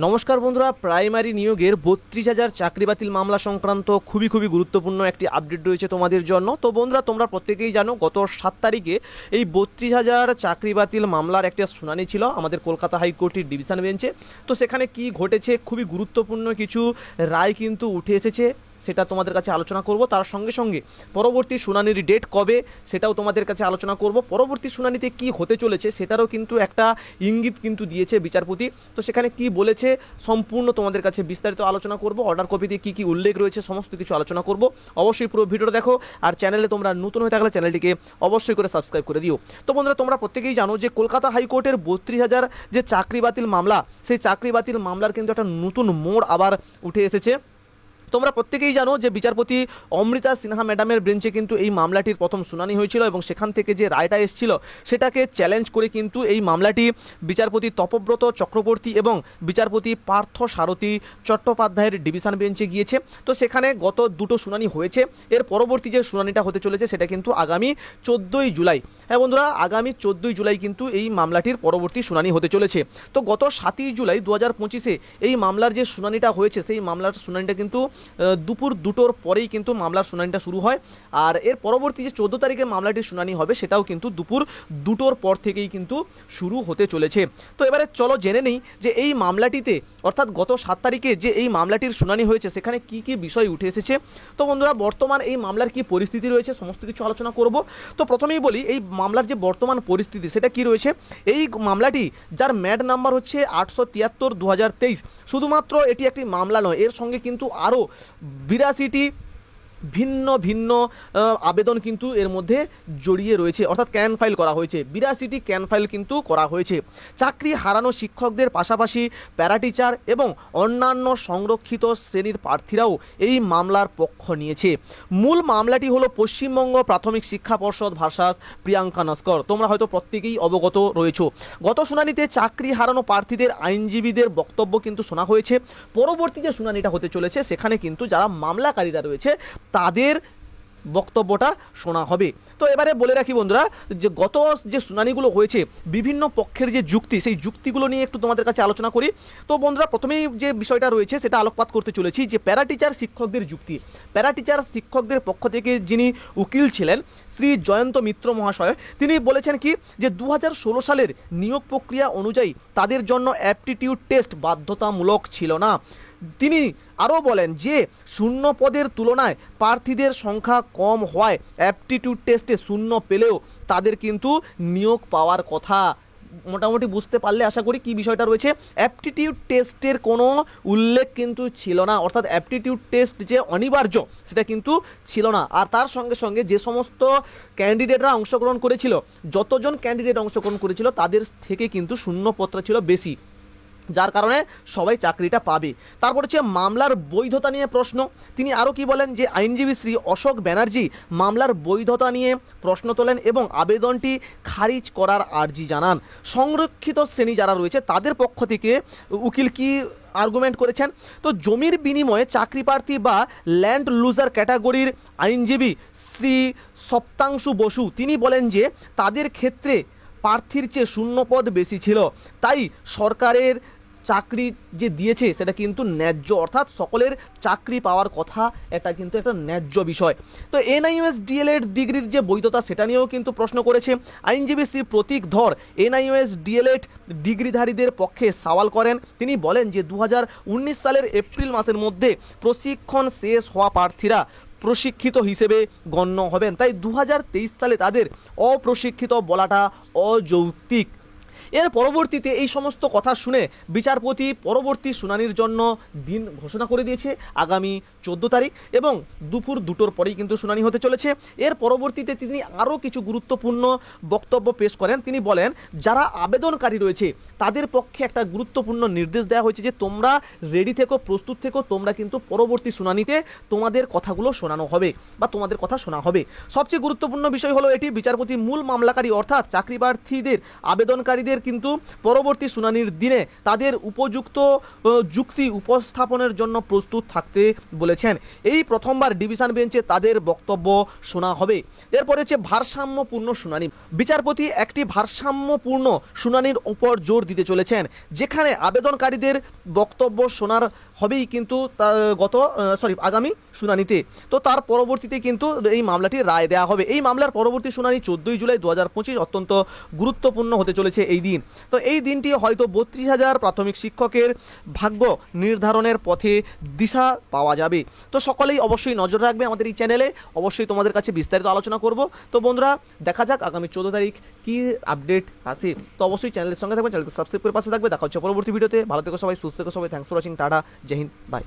নমস্কার বন্ধুরা, প্রাইমারি নিয়োগের ৩২,০০০ চাকরি বাতিল মামলা সংক্রান্ত খুবই গুরুত্বপূর্ণ একটি আপডেট রয়েছে তোমাদের জন্য। তো বন্ধুরা, তোমরা প্রত্যেকেই জানো গত ৭ তারিখে এই ৩২,০০০ চাকরি বাতিল মামলার একটা শুনানি ছিল আমাদের কলকাতা হাইকোর্টের ডিভিশন বেঞ্চে। তো সেখানে কি ঘটেছে, খুবই গুরুত্বপূর্ণ কিছু রায় কিন্তু উঠে এসেছে, সেটা তোমাদের কাছে আলোচনা করব। তার সঙ্গে সঙ্গে পরবর্তী শুনানির ডেট কবে সেটাও তোমাদের কাছে আলোচনা করব। পরবর্তী শুনানিতে কি হতে চলেছে সেটারও কিন্তু একটা ইঙ্গিত কিন্তু দিয়েছে বিচারপতি। তো সেখানে কি বলেছে সম্পূর্ণ তোমাদের কাছে বিস্তারিত আলোচনা করব। অর্ডার কপিতে কি কি উল্লেখ রয়েছে সমস্ত কিছু আলোচনা করব। অবশ্যই পুরো ভিডিওটা দেখো, আর চ্যানেলে তোমরা নতুন হয়ে থাকলে চ্যানেলটিকে অবশ্যই করে সাবস্ক্রাইব করে দিও। তো বন্ধুরা, তোমরা প্রত্যেকেই জানো যে কলকাতা হাইকোর্টের ৩২,০০০ যে চাকরি বাতিল মামলা, সেই চাকরি বাতিল মামলার কিন্তু একটা নতুন মোড় আবার উঠে এসেছে। তোমরা প্রত্যেকেই জানো যে বিচারপতি অমৃতা সিনহা ম্যাডামের বেঞ্চে কিন্তু এই মামলাটির প্রথম শুনানি হয়েছিল এবং সেখান থেকে যে রায়টা এসেছিল সেটাকে চ্যালেঞ্জ করে কিন্তু এই মামলাটি বিচারপতি তপব্রত চক্রবর্তী এবং বিচারপতি পার্থ সারথী চট্টোপাধ্যায়ের ডিভিশন বেঞ্চে গিয়েছে। তো সেখানে গত দুটো শুনানি হয়েছে। এর পরবর্তী যে শুনানিটা হতে চলেছে সেটা কিন্তু আগামী 14ই জুলাই। হ্যাঁ বন্ধুরা, আগামী 14ই জুলাই কিন্তু এই মামলাটির পরবর্তী শুনানি হতে চলেছে। তো গত 7ই জুলাই 2025-এ এই মামলার যে শুনানিটা হয়েছে সেই মামলার শুনানিটা কিন্তু দুপুর 2টোর পরেই কিন্তু মামলার শুনানিটা শুরু হয়। আর এর পরবর্তী যে 14 তারিখে মামলাটির শুনানি হবে সেটাও কিন্তু দুপুর 2টোর পর থেকেই কিন্তু শুরু হতে চলেছে। তো এবারে চলো জেনে নেই যে এই মামলাটিতে, অর্থাৎ গত 7 তারিখে যে এই মামলাটির শুনানি হয়েছে সেখানে কি কি বিষয় উঠে এসেছে। তো বন্ধুরা, বর্তমান এই মামলার কি পরিস্থিতি রয়েছে সমস্ত কিছু আলোচনা করব। তো প্রথমেই বলি এই মামলার যে বর্তমান পরিস্থিতি সেটা কি রয়েছে। এই মামলাটি যার ম্যাড নাম্বার হচ্ছে 873/2023, শুধুমাত্র এটি একটি মামলা নয়, এর সঙ্গে কিন্তু আরও 82টি ভিন্ন ভিন্ন আবেদন কিন্তু এর মধ্যে জড়িয়ে রয়েছে, অর্থাৎ ক্যান ফাইল করা হয়েছে। 82টি ক্যান ফাইল কিন্তু করা হয়েছে। চাকরি হারানো শিক্ষকদের পাশাপাশি প্যারাটিচার এবং অন্যান্য সংরক্ষিত শ্রেণীর প্রার্থীরাও এই মামলার পক্ষ নিয়েছে। মূল মামলাটি হলো পশ্চিমবঙ্গ প্রাথমিক শিক্ষা পর্ষদ ভার্সাস প্রিয়াঙ্কা নস্কর। তোমরা হয়তো প্রত্যেকেই অবগত রয়েছো। গত শুনানিতে চাকরি হারানো প্রার্থীদের আইনজীবীদের বক্তব্য কিন্তু শোনা হয়েছে। পরবর্তী যে শুনানিটা হতে চলেছে সেখানে কিন্তু যারা মামলাকারীরা রয়েছে তাদের বক্তব্যটা শোনা হবে। তো এবারে বলে রাখি বন্ধুরা, যে গত যে শুনানিগুলো হয়েছে বিভিন্ন পক্ষের যে যুক্তি, সেই যুক্তিগুলো নিয়ে একটু তোমাদের কাছে আলোচনা করি। তো বন্ধুরা, প্রথমেই যে বিষয়টা রয়েছে সেটা আলোকপাত করতে চলেছি যে প্যারাটিচার শিক্ষকদের যুক্তি। প্যারাটিচার শিক্ষকদের পক্ষ থেকে যিনি উকিল ছিলেন শ্রী জয়ন্ত মিত্র মহাশয়, তিনি বলেছেন কি যে 2016 সালের নিয়োগ প্রক্রিয়া অনুযায়ী তাদের জন্য অ্যাপটিটিউড টেস্ট বাধ্যতামূলক ছিল না। তিনি আরও বলেন যে শূন্য পদের তুলনায় প্রার্থীদের সংখ্যা কম হওয়ায় অ্যাপটিটিউড টেস্টে শূন্য পেলেও তাদের কিন্তু নিয়োগ পাওয়ার কথা। মোটামুটি বুঝতে পারলে আশা করি কি বিষয়টা রয়েছে। অ্যাপটিটিউড টেস্টের কোনো উল্লেখ কিন্তু ছিল না, অর্থাৎ অ্যাপটিটিউড টেস্ট যে অনিবার্য সেটা কিন্তু ছিল না। আর তার সঙ্গে সঙ্গে যে সমস্ত ক্যান্ডিডেটরা অংশগ্রহণ করেছিল, যতজন ক্যান্ডিডেট অংশগ্রহণ করেছিল তাদের থেকে কিন্তু শূন্যপত্র ছিল বেশি, যার কারণে সবাই চাকরিটা পাবে। তারপর হচ্ছে মামলার বৈধতা নিয়ে প্রশ্ন। তিনি আরও কি বলেন যে আইনজীবী শ্রী অশোক ব্যানার্জি মামলার বৈধতা নিয়ে প্রশ্ন তোলেন এবং আবেদনটি খারিজ করার আর্জি জানান। সংরক্ষিত শ্রেণী যারা রয়েছে তাদের পক্ষ থেকে উকিল কি আর্গুমেন্ট করেছেন। তো জমির বিনিময়ে চাকরি প্রার্থী বা ল্যান্ড লুজার ক্যাটাগরির আইনজীবী শ্রী সপ্তাংশু বসু তিনি বলেন যে তাদের ক্ষেত্রে প্রার্থীর চেয়ে শূন্যপদ বেশি ছিল, তাই সরকারের চাকরি যে দিয়েছে সেটা কিন্তু ন্যায্য, অর্থাৎ সকলের চাকরি পাওয়ার কথা, এটা কিন্তু একটা ন্যায্য বিষয়। তো NIOS DLED ডিগ্রির যে বৈধতা সেটা নিয়েও কিন্তু প্রশ্ন করেছে। আইনজীবী শ্রী প্রতীক ধর NIOS DLED ডিগ্রিধারীদের পক্ষে সওয়াল করেন। তিনি বলেন যে 2019 সালের এপ্রিল মাসের মধ্যে প্রশিক্ষণ শেষ হওয়া প্রার্থীরা প্রশিক্ষিত হিসেবে গণ্য হবেন, তাই 2023 সালে তাদের অপ্রশিক্ষিত বলাটা অযৌক্তিক। এর পরবর্তীতে এই সমস্ত কথা শুনে বিচারপতি পরবর্তী শুনানির জন্য দিন ঘোষণা করে দিয়েছে আগামী 14 তারিখ এবং দুপুর 2টোর পরেই কিন্তু শুনানি হতে চলেছে। এর পরবর্তীতে তিনি আরও কিছু গুরুত্বপূর্ণ বক্তব্য পেশ করেন। তিনি বলেন যারা আবেদনকারী রয়েছে তাদের পক্ষে একটা গুরুত্বপূর্ণ নির্দেশ দেওয়া হয়েছে যে তোমরা রেডি থেকো, প্রস্তুত থেকো, তোমরা কিন্তু পরবর্তী শুনানিতে তোমাদের কথাগুলো শোনানো হবে বা তোমাদের কথা শোনা হবে। সবচেয়ে গুরুত্বপূর্ণ বিষয় হলো এটি বিচারপতি মূল মামলাকারী অর্থাৎ চাকরি প্রার্থীদের আবেদনকারীদের শিক্ষকদের কিন্তু পরবর্তী শুনানির দিনে তাদের উপযুক্ত যুক্তি উপস্থাপনের জন্য প্রস্তুত থাকতে বলেছেন। এই প্রথমবার ডিভিশন বেঞ্চে তাদের বক্তব্য শোনা হবে। এরপরে হচ্ছে ভারসাম্যপূর্ণ শুনানি। বিচারপতি একটি ভারসাম্যপূর্ণ শুনানির উপর জোর দিতে চলেছেন, যেখানে আবেদনকারীদের বক্তব্য শোনার হবেই কিন্তু আগামী শুনানিতে। তো তার পরবর্তীতে কিন্তু এই মামলাটির রায় দেওয়া হবে। এই মামলার পরবর্তী শুনানি 14 জুলাই 2025 অত্যন্ত গুরুত্বপূর্ণ হতে চলেছে এই দিন। তো এই দিনটি হয়তো 32,000 প্রাথমিক শিক্ষকের ভাগ্য নির্ধারণের পথে দিশা পাওয়া যাবে। তো সকলেই অবশ্যই নজর রাখবে আমাদের এই চ্যানেলে, অবশ্যই তোমাদের কাছে বিস্তারিত আলোচনা করব। তো বন্ধুরা, দেখা যাক আগামী 14 তারিখ কি আপডেট আসে। তো অবশ্যই চ্যানেলের সঙ্গে থাকবে, চ্যানেলকে সাবস্ক্রাইব করে পাশে থাকবে। দেখা হচ্ছে পরবর্তী ভিডিওতে। ভালো থেকো সবাই, সুস্থ থেকো সবাই। Thanks for watching. Tata, Jai Hind, by.